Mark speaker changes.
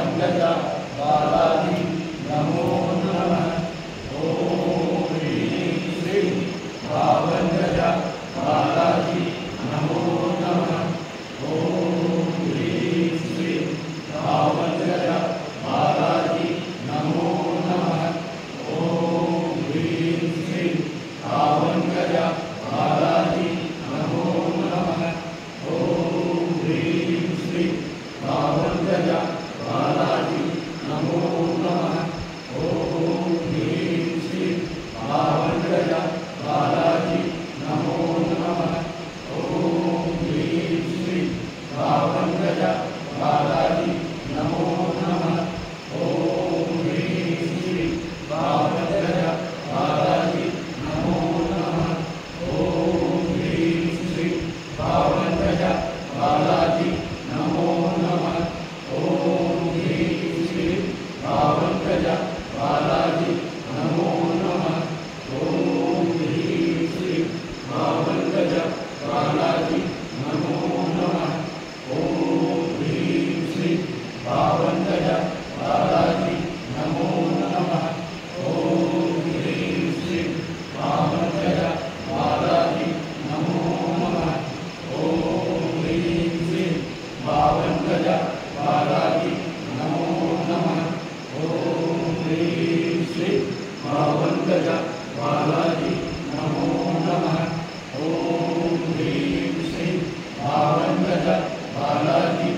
Speaker 1: भावनगज बालाजी नमो नमः। ओम ह्रीं श्रीं भावनगज बालाजी नमो नमः। ओम ह्रीं श्रीं भावनगज बालाजी नमो नमः। ओम ह्रीं श्रीं भावनगज बालाजी नमो नमः। ओम ह्रीं श्रीं भावनगज बालाजी नमो नमः। ओम ह्रीं श्रीं भावनगज बालाजी नमो नमः। ओम ह्रीं श्रीं भावनगज बालाजी नमो नमः। ओम ह्रीं श्रीं भावनगज बालाजी नमो नमः। ओम ह्रीं श्रीं भावनगज बालाजी नमो नमः। ओम ह्रीं श्रीं भावनगज बालाजी नमो नमः। ओम ह्रीं श्रीं भावनगज बालाजी नमो नमः। ओम ह्रीं श्रीं भावनगज बालाजी नमो नमः। ओम ह्रीं श्रीं भावनगज बालाजी नमो नमः। ओम ह्रीं श्रीं भावनगज बालाजी नमो नमः। ओम ह्रीं श्रीं भावनगज बालाजी नमो नमः। ओम ह्रीं श्रीं भावनगज बालाजी